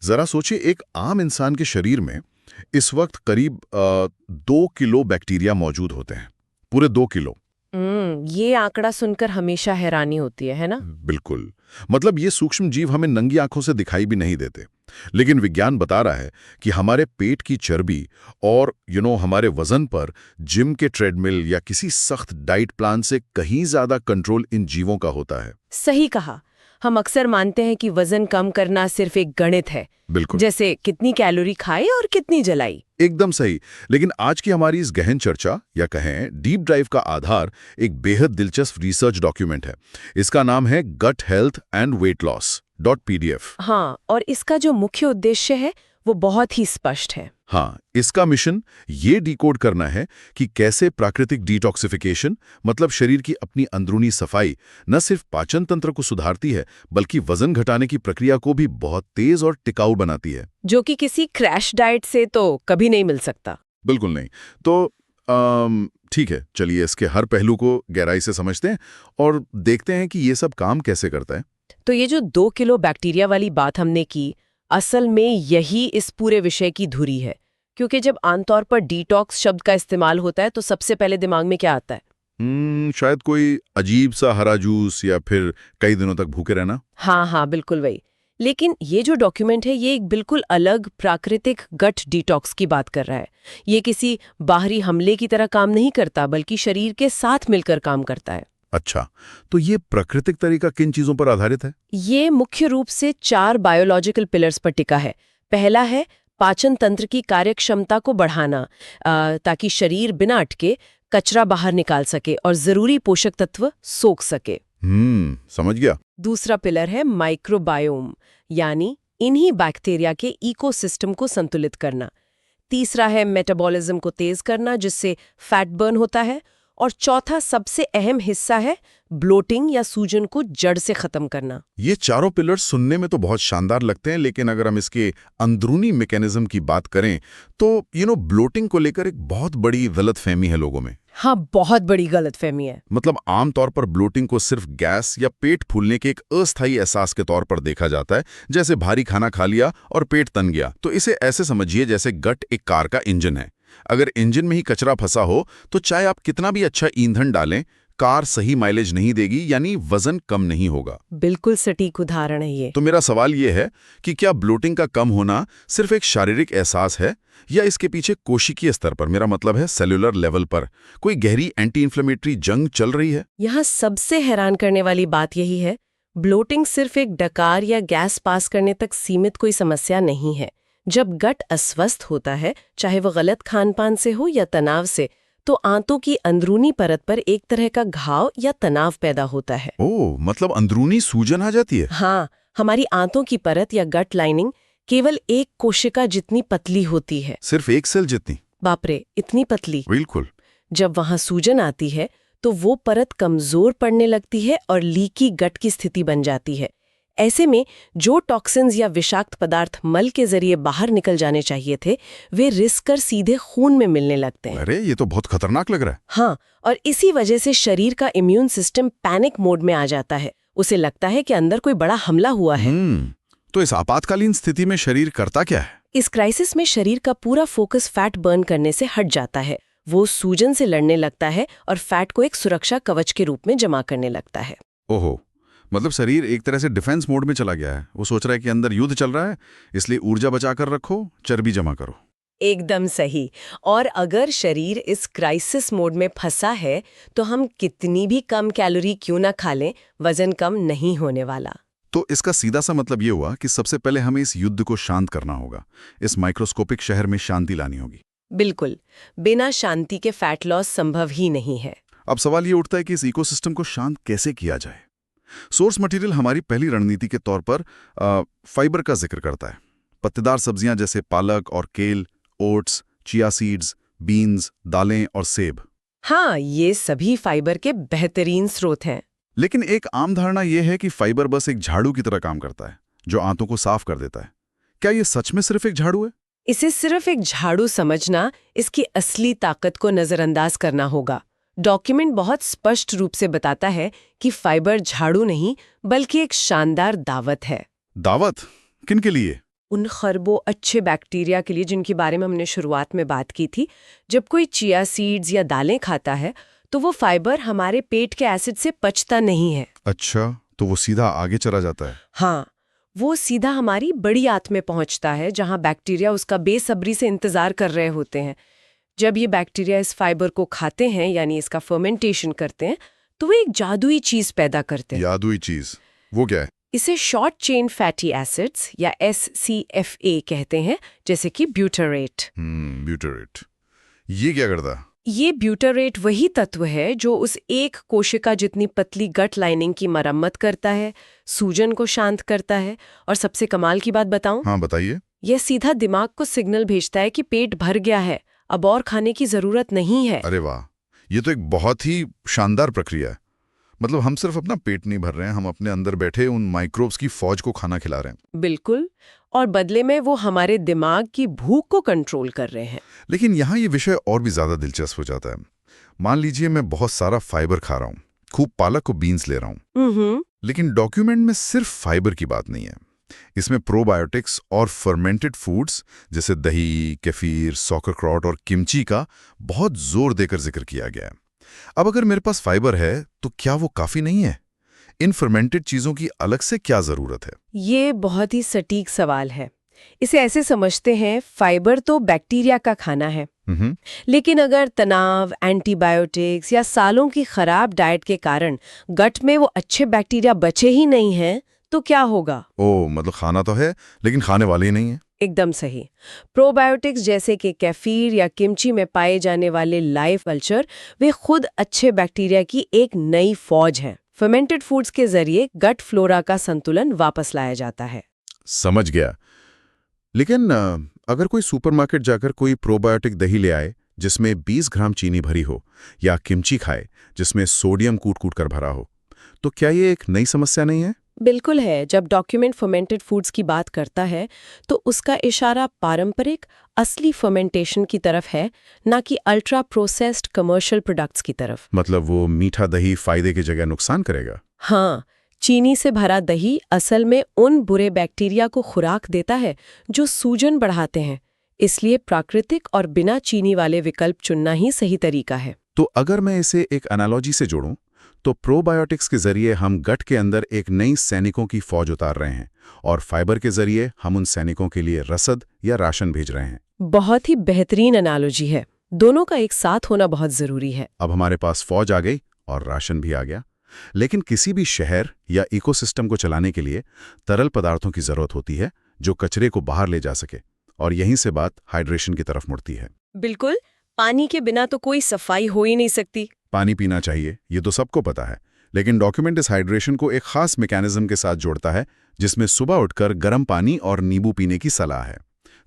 जरा सोचिए, एक आम इंसान के शरीर में इस वक्त करीब 2 किलो बैक्टीरिया मौजूद होते हैं। पूरे 2 किलो। ये आंकड़ा सुनकर हमेशा हैरानी होती है ना? बिल्कुल। मतलब ये सूक्ष्म जीव हमें नंगी आंखों से दिखाई भी नहीं देते, लेकिन विज्ञान बता रहा है कि हमारे पेट की चर्बी और हमारे वजन पर जिम के ट्रेडमिल या किसी सख्त डाइट प्लान से कहीं ज्यादा कंट्रोल इन जीवों का होता है। सही कहा। हम अक्सर मानते हैं कि वजन कम करना सिर्फ एक गणित है, बिल्कुल, जैसे कितनी कैलोरी खाई और कितनी जलाई। एकदम सही। लेकिन आज की हमारी इस गहन चर्चा या कहें डीप ड्राइव का आधार एक बेहद दिलचस्प रिसर्च डॉक्यूमेंट है। इसका नाम है gut health and weight loss .pdf। हाँ, और इसका जो मुख्य उद्देश्य है वो बहुत ही स्पष्ट है। हाँ, इसका मिशन ये डिकोड करना है कि कैसे प्राकृतिक डिटॉक्सिफिकेशन, मतलब शरीर की अपनी अंदरूनी सफाई, न सिर्फ पाचन तंत्र को सुधारती है बल्कि वजन घटाने की प्रक्रिया को भी बहुत तेज और टिकाऊ बनाती है, जो कि किसी क्रैश डाइट से तो कभी नहीं मिल सकता। बिल्कुल नहीं। तो ठीक है, चलिए इसके हर पहलू को गहराई से समझते हैं और देखते हैं कि ये सब काम कैसे करता है। तो ये जो 2 किलो बैक्टीरिया वाली बात हमने की, असल में यही इस पूरे विषय की धुरी है। क्योंकि जब आमतौर पर डिटॉक्स शब्द का इस्तेमाल होता है तो सबसे पहले दिमाग में क्या आता है? शायद कोई अजीब सा हरा जूस या फिर कई दिनों तक भूखे रहना। हाँ, बिल्कुल वही। लेकिन ये जो डॉक्यूमेंट है ये एक बिल्कुल अलग प्राकृतिक गट डिटॉक्स की बात कर रहा है। ये किसी बाहरी हमले की तरह काम नहीं करता, बल्कि शरीर के साथ मिलकर काम करता है। अच्छा, तो ये प्राकृतिक तरीका किन चीजों पर आधारित है? ये मुख्य रूप से 4 बायोलॉजिकल पिलर्स पर टिका है। पहला है पाचन तंत्र की कार्यक्षमता को बढ़ाना, ताकि शरीर बिना अटके कचरा बाहर निकाल सके और जरूरी पोषक तत्व सोख सके। समझ गया। दूसरा पिलर है माइक्रोबायोम, यानी इन्हीं बैक्टीरिया के इकोसिस्टम को संतुलित करना। तीसरा है मेटाबॉलिज्म को तेज करना, जिससे फैट बर्न होता है। और चौथा सबसे अहम हिस्सा है ब्लोटिंग या सूजन को जड़ से खत्म करना। ये चारों पिलर सुनने में तो बहुत शानदार लगते हैं, लेकिन अगर हम इसके अंदरूनी मैकेनिज्म की बात करें तो ब्लोटिंग को लेकर एक बहुत बड़ी गलतफहमी है लोगों में। हाँ, बहुत बड़ी गलतफहमी है। मतलब आमतौर पर ब्लोटिंग को सिर्फ गैस या पेट फूलने के एक अस्थायी एहसास के तौर पर देखा जाता है, जैसे भारी खाना खा लिया और पेट तन गया। तो इसे ऐसे समझिए जैसे गट एक कार का इंजन है। अगर इंजन में ही कचरा फंसा हो तो चाहे आप कितना भी अच्छा ईंधन डालें, कार सही माइलेज नहीं देगी, यानी वजन कम नहीं होगा। बिल्कुल सटीक उदाहरण है ये। तो मेरा सवाल ये है कि क्या ब्लोटिंग का कम होना सिर्फ एक शारीरिक एहसास है, या इसके पीछे कोशिकीय स्तर पर, मेरा मतलब है सेलुलर लेवल पर, कोई गहरी एंटी इन्फ्लेमेटरी जंग चल रही है? यहाँ सबसे हैरान करने वाली बात यही है, ब्लोटिंग सिर्फ एक डकार या गैस पास करने तक सीमित कोई समस्या नहीं है। जब गट अस्वस्थ होता है, चाहे वो गलत खानपान से हो या तनाव से, तो आंतों की अंदरूनी परत पर एक तरह का घाव या तनाव पैदा होता है। ओह, मतलब अंदरूनी सूजन आ जाती है? हाँ, हमारी आंतों की परत या गट लाइनिंग केवल एक कोशिका जितनी पतली होती है। सिर्फ एक सेल जितनी? बाप रे, इतनी पतली! बिल्कुल। जब वहां सूजन आती है तो वो परत कमजोर पड़ने लगती है और लीकी गट की स्थिति बन जाती है। ऐसे में जो टॉक्सिन्स या विषाक्त पदार्थ मल के जरिए बाहर निकल जाने चाहिए थे, वे रिस कर सीधे खून में मिलने लगते हैं। अरे, ये तो बहुत खतरनाक लग रहा है। हाँ, और इसी वजह से शरीर का इम्यून सिस्टम पैनिक मोड में आ जाता है। उसे लगता है कि अंदर कोई बड़ा हमला हुआ है। तो इस आपातकालीन स्थिति में शरीर करता क्या है? इस क्राइसिस में शरीर का पूरा फोकस फैट बर्न करने से हट जाता है। वो सूजन से लड़ने लगता है और फैट को एक सुरक्षा कवच के रूप में जमा करने लगता है। ओहो, मतलब शरीर एक तरह से डिफेंस मोड में चला गया है। वो सोच रहा है कि अंदर युद्ध चल रहा है, इसलिए ऊर्जा बचाकर रखो, चर्बी जमा करो। एकदम सही। और अगर शरीर इस क्राइसिस मोड में फंसा है तो हम कितनी भी कम कैलोरी क्यों ना खा लें, वजन कम नहीं होने वाला। तो इसका सीधा सा मतलब ये हुआ कि सबसे पहले हमें इस युद्ध को शांत करना होगा। इस माइक्रोस्कोपिक शहर में शांति लानी होगी। बिल्कुल, बिना शांति के फैट लॉस संभव ही नहीं है। अब सवाल ये उठता है कि इस इकोसिस्टम को शांत कैसे किया जाए। सोर्स मटेरियल हमारी पहली रणनीति के तौर पर फाइबर का जिक्र करता है। पत्तेदार सब्जियां जैसे पालक और केल, ओट्स, चिया सीड्स, बीन्स, दालें और सेब। हाँ, ये सभी फाइबर के बेहतरीन स्रोत हैं। लेकिन एक आम धारणा यह है कि फाइबर बस एक झाड़ू की तरह काम करता है, जो आंतों को साफ कर देता है। क्या ये सच में सिर्फ एक झाड़ू है? इसे सिर्फ एक झाड़ू समझना इसकी असली ताकत को नजरअंदाज करना होगा। डॉक्यूमेंट बहुत स्पष्ट रूप से बताता है कि फाइबर झाड़ू नहीं, बल्कि एक शानदार दावत है। दावत? किन के लिए? उन खरबों अच्छे बैक्टीरिया के लिए जिनके बारे में हमने शुरुआत में बात की थी, जब कोई चिया सीड्स या दालें खाता है तो वो फाइबर हमारे पेट के एसिड से पचता नहीं है। अच्छा, तो वो सीधा आगे चला जाता है। हाँ, वो सीधा हमारी बड़ी आंत में पहुंचता है, जहां बैक्टीरिया उसका बेसब्री से इंतजार कर रहे होते हैं। जब ये बैक्टीरिया इस फाइबर को खाते हैं, यानी इसका फर्मेंटेशन करते हैं, तो वो एक जादुई चीज पैदा करते हैं। जादुई चीज, वो क्या है? इसे शॉर्ट चेन फैटी एसिड्स या SCFA कहते हैं, जैसे कि ब्यूटरेट। ब्यूटरेट। ये क्या करता? ये ब्यूटरेट वही तत्व है जो उस एक कोशिका जितनी पतली गट लाइनिंग की मरम्मत करता है, सूजन को शांत करता है, और सबसे कमाल की बात बताऊं? हाँ, बताइए। यह सीधा दिमाग को सिग्नल भेजता है कि पेट भर गया है, अब और खाने की जरूरत नहीं है। अरे वाह, ये तो एक बहुत ही शानदार प्रक्रिया है। मतलब हम सिर्फ अपना पेट नहीं भर रहे हैं, हम अपने अंदर बैठे उन माइक्रोब्स की फौज को खाना खिला रहे हैं। बिल्कुल, और बदले में वो हमारे दिमाग की भूख को कंट्रोल कर रहे हैं। लेकिन यहाँ ये विषय और भी ज्यादा दिलचस्प हो जाता है। मान लीजिए मैं बहुत सारा फाइबर खा रहा हूँ, खूब पालक और बीन्स ले रहा हूँ, लेकिन डॉक्यूमेंट में सिर्फ फाइबर की बात नहीं है। इसमें प्रोबायोटिक्स और फर्मेंटेड फूड्स जैसे दही, केफीर, सॉकरक्रॉट और किमची का बहुत जोर देकर जिक्र किया गया है। अब अगर मेरे पास फाइबर है तो क्या वो काफी नहीं है? इन फर्मेंटेड चीजों की अलग से क्या जरूरत है? ये बहुत ही सटीक सवाल है। इसे ऐसे समझते हैं, फाइबर तो बैक्टीरिया का खाना है, लेकिन अगर तनाव, एंटीबायोटिक्स या सालों की खराब डाइट के कारण गट में वो अच्छे बैक्टीरिया बचे ही नहीं हैं, तो क्या होगा? मतलब खाना तो है लेकिन खाने वाले ही नहीं है। एकदम सही। प्रोबायोटिक्स जैसे कि केफीर या किमची में पाए जाने वाले लाइव कल्चर, वे खुद अच्छे बैक्टीरिया की एक नई फौज हैं। फर्मेंटेड फूड्स के जरिए गट फ्लोरा का संतुलन वापस लाया जाता है। समझ गया। लेकिन अगर कोई सुपरमार्केट जाकर कोई प्रोबायोटिक दही ले आए जिसमें 20 ग्राम चीनी भरी हो, या किमची खाए जिसमें सोडियम कूट-कूट कर भरा हो, तो क्या ये एक नई समस्या नहीं है? बिल्कुल है। जब डॉक्यूमेंट फर्मेंटेड फूड्स की बात करता है तो उसका इशारा पारंपरिक असली फर्मेंटेशन की तरफ है, ना कि अल्ट्रा प्रोसेस्ड कमर्शियल प्रोडक्ट्स की तरफ। मतलब वो मीठा दही फायदे की जगह नुकसान करेगा? हाँ, चीनी से भरा दही असल में उन बुरे बैक्टीरिया को खुराक देता है जो सूजन बढ़ाते हैं। इसलिए प्राकृतिक और बिना चीनी वाले विकल्प चुनना ही सही तरीका है। तो अगर मैं इसे एक एनालॉजी से जोड़ूं, तो प्रोबायोटिक्स के जरिए हम गट के अंदर एक नई सैनिकों की फौज उतार रहे हैं, और फाइबर के जरिए हम उन सैनिकों के लिए रसद या राशन भेज रहे हैं। बहुत ही बेहतरीन एनालॉजी है। दोनों का एक साथ होना बहुत जरूरी है। अब हमारे पास फौज आ गई और राशन भी आ गया, लेकिन किसी भी शहर या इकोसिस्टम को चलाने के लिए तरल पदार्थों की जरूरत होती है जो कचरे को बाहर ले जा सके, और यहीं से बात हाइड्रेशन की तरफ मुड़ती है। बिल्कुल, पानी के बिना तो कोई सफाई हो ही नहीं सकती। पानी पीना चाहिए, ये तो सबको पता है, लेकिन डॉक्यूमेंट इस हाइड्रेशन को एक खास मैकेनिज्म के साथ जोड़ता है, जिसमें सुबह उठकर गर्म पानी और नींबू पीने की सलाह है।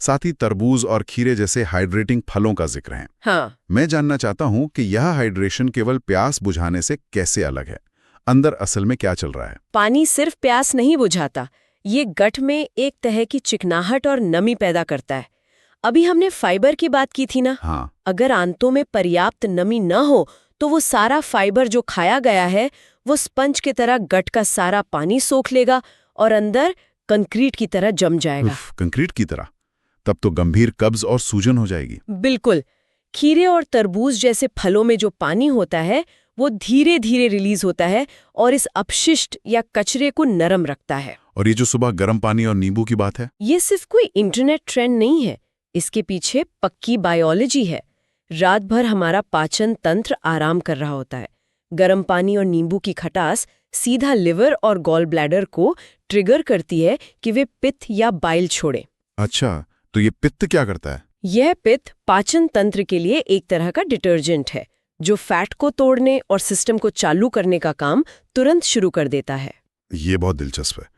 साथ ही तरबूज और खीरे जैसे हाइड्रेटिंग फलों का जिक्र है। हाँ, मैं जानना चाहता हूं कि यह हाइड्रेशन केवल प्यास बुझाने से कैसे अलग है? अंदर असल में क्या चल रहा है? पानी सिर्फ प्यास नहीं बुझाता, ये गट में एक तरह की चिकनाहट और नमी पैदा करता है। अभी हमने फाइबर की बात की थी ना? हाँ। अगर आंतों में पर्याप्त नमी न हो तो वो सारा फाइबर जो खाया गया है वो स्पंज की तरह गट का सारा पानी सोख लेगा और अंदर कंक्रीट की तरह जम जाएगा। कंक्रीट की तरह? तब तो गंभीर कब्ज और सूजन हो जाएगी। बिल्कुल। खीरे और तरबूज जैसे फलों में जो पानी होता है वो धीरे धीरे रिलीज होता है और इस अपशिष्ट या कचरे को नरम रखता है। और ये जो सुबह गर्म पानी और नींबू की बात है, ये सिर्फ कोई इंटरनेट ट्रेंड नहीं है, इसके पीछे पक्की बायोलॉजी है। रात भर हमारा पाचन तंत्र आराम कर रहा होता है। गर्म पानी और नींबू की खटास सीधा लिवर और गॉल ब्लैडर को ट्रिगर करती है कि वे पित्त या बाइल छोड़ें। अच्छा, तो ये पित्त क्या करता है? यह पित्त पाचन तंत्र के लिए एक तरह का डिटर्जेंट है जो फैट को तोड़ने और सिस्टम को चालू करने का काम तुरंत शुरू कर देता है। ये बहुत दिलचस्प है।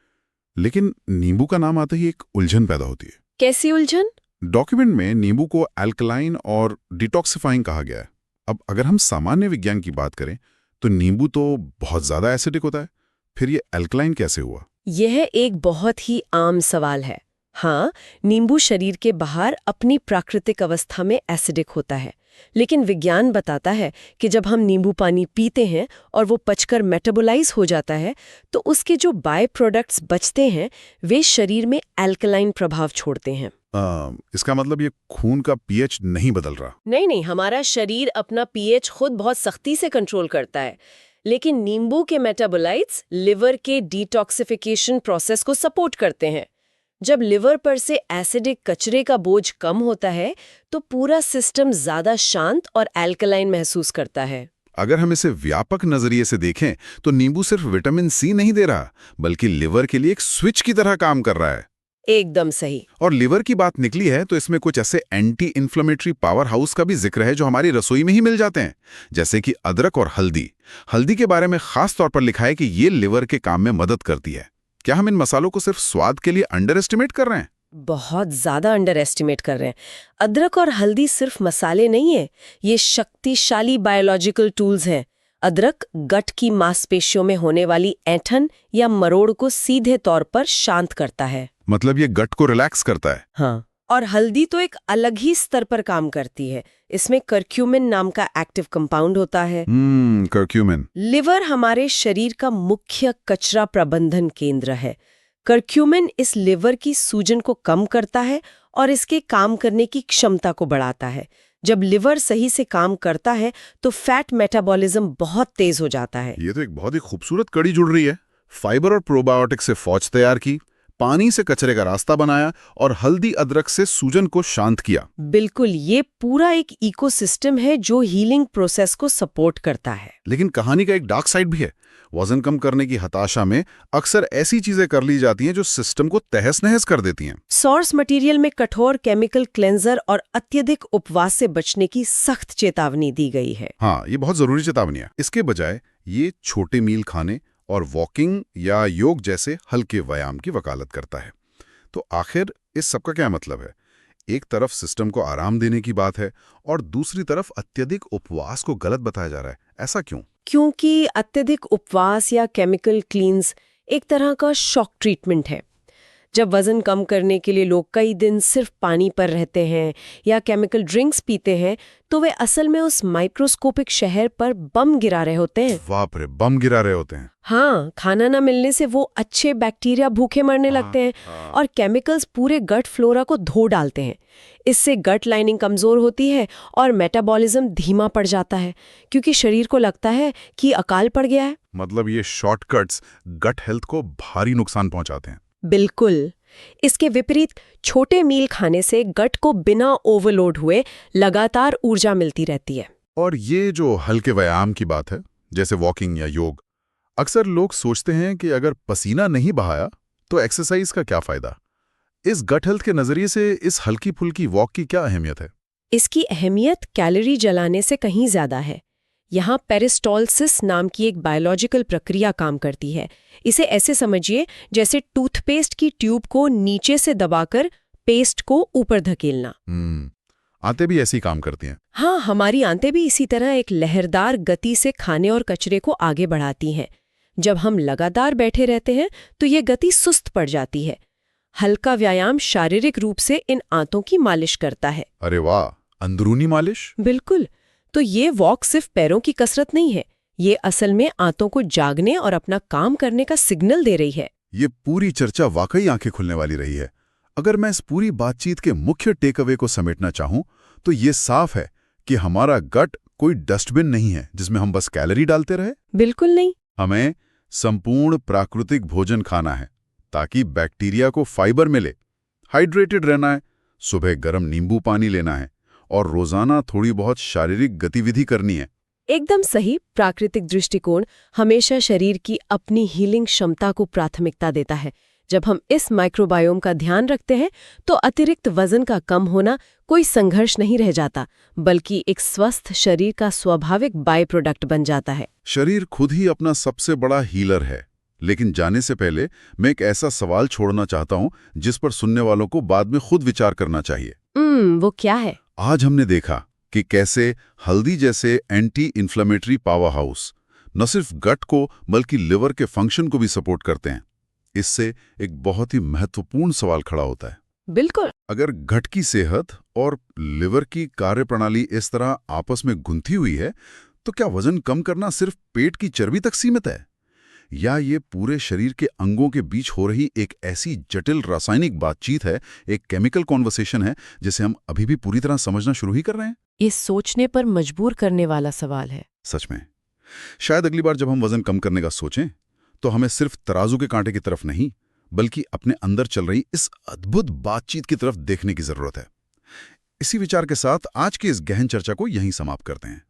लेकिन नींबू का नाम आते ही एक उलझन पैदा होती है। कैसी उलझन? डॉक्यूमेंट में नींबू को अल्कलाइन और डिटॉक्सिफाइंग कहा गया है। अब अगर हम सामान्य विज्ञान की बात करें तो नींबू तो बहुत ज्यादा एसिडिक होता है, फिर ये अल्कलाइन कैसे हुआ? यह एक बहुत ही आम सवाल है। हाँ, नींबू शरीर के बाहर अपनी प्राकृतिक अवस्था में एसिडिक होता है, लेकिन विज्ञान बताता है कि जब हम नींबू पानी पीते हैं और वो पचकर मेटाबोलाइज हो जाता है तो उसके जो बाय प्रोडक्ट्स बचते हैं वे शरीर में एल्कलाइन प्रभाव छोड़ते हैं। इसका मतलब ये खून का पीएच नहीं बदल रहा? नहीं, हमारा शरीर अपना पीएच खुद बहुत सख्ती से कंट्रोल करता है, लेकिन नींबू के मेटाबोलाइट्स लिवर के डिटॉक्सिफिकेशन प्रोसेस को सपोर्ट करते हैं। जब लिवर पर से एसिडिक कचरे का बोझ कम होता है तो पूरा सिस्टम ज्यादा शांत और एल्कलाइन महसूस करता है। अगर हम इसे व्यापक नजरिए से देखें तो नींबू सिर्फ विटामिन सी नहीं दे रहा, बल्कि लिवर के लिए एक स्विच की तरह काम कर रहा है। एकदम सही। और लिवर की बात निकली है तो इसमें कुछ ऐसे एंटी इन्फ्लेमेटरी पावर हाउस का भी जिक्र है जो हमारी रसोई में ही मिल जाते हैं, जैसे कि अदरक और हल्दी। हल्दी के बारे में खास तौर पर लिखा है कि ये लिवर के काम में मदद करती है। क्या हम इन मसालों को सिर्फ स्वाद के लिए अंडर एस्टिमेट कर रहे हैं? बहुत ज्यादा अंडर एस्टिमेट कर रहे हैं। अदरक और हल्दी सिर्फ मसाले नहीं है, ये शक्तिशाली बायोलॉजिकल टूल्स हैं। अदरक गट की मांसपेशियों में होने वाली ऐंठन या मरोड़ को सीधे तौर पर शांत करता है। मतलब ये गट को रिलैक्स करता है। हाँ, और हल्दी तो एक अलग ही स्तर पर काम करती है। इसमें कर्क्यूमिन नाम का एक्टिव कंपाउंड होता है। कर्क्यूमिन। लिवर हमारे शरीर का मुख्य कचरा प्रबंधन केंद्र है। कर्क्यूमिन इस लिवर की सूजन को कम करता है और इसके काम करने की क्षमता को बढ़ाता है। जब लिवर सही से काम करता है तो फैट मेटाबॉलिज्म बहुत तेज हो जाता है। ये तो एक बहुत ही खूबसूरत कड़ी जुड़ रही है। फाइबर और प्रोबायोटिक से फौज तैयार की, पानी से कचरे का रास्ता बनाया और हल्दी अदरक से सूजन को शांत किया। बिल्कुल, ये पूरा एक इकोसिस्टम है जो हीलिंग प्रोसेस को सपोर्ट करता है। लेकिन कहानी का एक डार्क साइड भी है। वजन कम करने की हताशा में अक्सर ऐसी चीजें कर ली जाती हैं जो सिस्टम को तहस नहस कर देती हैं। सोर्स मटेरियल में कठोर केमिकल क्लेंजर और अत्यधिक उपवास से बचने की सख्त चेतावनी दी गई है। हाँ, ये बहुत जरूरी चेतावनी है। इसके बजाय ये छोटे मील खाने और वॉकिंग या योग जैसे हल्के व्यायाम की वकालत करता है। तो आखिर इस सब का क्या मतलब है? एक तरफ सिस्टम को आराम देने की बात है और दूसरी तरफ अत्यधिक उपवास को गलत बताया जा रहा है। ऐसा क्यों? क्योंकि अत्यधिक उपवास या केमिकल क्लींस एक तरह का शॉक ट्रीटमेंट है। जब वजन कम करने के लिए लोग कई दिन सिर्फ पानी पर रहते हैं या केमिकल ड्रिंक्स पीते हैं तो वे असल में उस माइक्रोस्कोपिक शहर पर बम गिरा रहे होते हैं। बाप रे, बम गिरा रहे होते हैं। हाँ, खाना ना मिलने से वो अच्छे बैक्टीरिया भूखे मरने लगते हैं और केमिकल्स पूरे गट फ्लोरा को धो डालते हैं। इससे गट लाइनिंग कमजोर होती है और मेटाबॉलिज्म धीमा पड़ जाता है क्योंकि शरीर को लगता है कि अकाल पड़ गया है। मतलब ये शॉर्टकट्स गट हेल्थ को भारी नुकसान पहुंचाते हैं। बिल्कुल। इसके विपरीत छोटे मील खाने से गट को बिना ओवरलोड हुए लगातार ऊर्जा मिलती रहती है। और ये जो हल्के व्यायाम की बात है, जैसे वॉकिंग या योग, अक्सर लोग सोचते हैं कि अगर पसीना नहीं बहाया तो एक्सरसाइज का क्या फायदा? इस गट हेल्थ के नजरिए से इस हल्की फुल्की वॉक की क्या अहमियत है? इसकी अहमियत कैलोरी जलाने से कहीं ज्यादा है। यहाँ पेरिस्टॉल्सिस नाम की एक बायोलॉजिकल प्रक्रिया काम करती है। इसे ऐसे समझिए जैसे टूथपेस्ट की ट्यूब को नीचे से दबाकर पेस्ट को ऊपर धकेलना। आंतें भी ऐसे ही काम करती हैं। हाँ, हमारी आंतें भी इसी तरह एक लहरदार गति से खाने और कचरे को आगे बढ़ाती हैं। जब हम लगातार बैठे रहते हैं तो ये गति सुस्त पड़ जाती है। हल्का व्यायाम शारीरिक रूप से इन आंतों की मालिश करता है। अरे वाह, अंदरूनी मालिश? बिल्कुल। तो ये वॉक सिर्फ पैरों की कसरत नहीं है, ये असल में आंतों को जागने और अपना काम करने का सिग्नल दे रही है। ये पूरी चर्चा वाकई आंखें खुलने वाली रही है। अगर मैं इस पूरी बातचीत के मुख्य टेकअवे को समेटना चाहूं तो ये साफ है कि हमारा गट कोई डस्टबिन नहीं है जिसमें हम बस कैलोरी डालते रहे। बिल्कुल नहीं। हमें संपूर्ण प्राकृतिक भोजन खाना है ताकि बैक्टीरिया को फाइबर मिले, हाइड्रेटेड रहना है, सुबह गर्म नींबू पानी लेना है और रोजाना थोड़ी बहुत शारीरिक गतिविधि करनी है। एकदम सही। प्राकृतिक दृष्टिकोण हमेशा शरीर की अपनी हीलिंग क्षमता को प्राथमिकता देता है। जब हम इस माइक्रोबायोम का ध्यान रखते हैं तो अतिरिक्त वजन का कम होना कोई संघर्ष नहीं रह जाता, बल्कि एक स्वस्थ शरीर का स्वाभाविक बाय प्रोडक्ट बन जाता है। शरीर खुद ही अपना सबसे बड़ा हीलर है। लेकिन जाने से पहले मैं एक ऐसा सवाल छोड़ना चाहता हूं जिस पर सुनने वालों को बाद में खुद विचार करना चाहिए। वो क्या है? आज हमने देखा कि कैसे हल्दी जैसे एंटी इन्फ्लेमेटरी पावर हाउस न सिर्फ गट को बल्कि लिवर के फंक्शन को भी सपोर्ट करते हैं। इससे एक बहुत ही महत्वपूर्ण सवाल खड़ा होता है। बिल्कुल। अगर गट की सेहत और लिवर की कार्यप्रणाली इस तरह आपस में गुंथी हुई है, तो क्या वजन कम करना सिर्फ पेट की चर्बी तक सीमित है? या ये पूरे शरीर के अंगों के बीच हो रही एक ऐसी जटिल रासायनिक बातचीत है, एक केमिकल कॉन्वर्सेशन है, जिसे हम अभी भी पूरी तरह समझना शुरू ही कर रहे हैं? ये सोचने पर मजबूर करने वाला सवाल है। सच में। शायद अगली बार जब हम वजन कम करने का सोचें, तो हमें सिर्फ तराजू के कांटे की तरफ नहीं, बल्कि अपने अंदर चल रही इस अद्भुत बातचीत की तरफ देखने की जरूरत है। इसी विचार के साथ आज की इस गहन चर्चा को यहीं समाप्त करते हैं।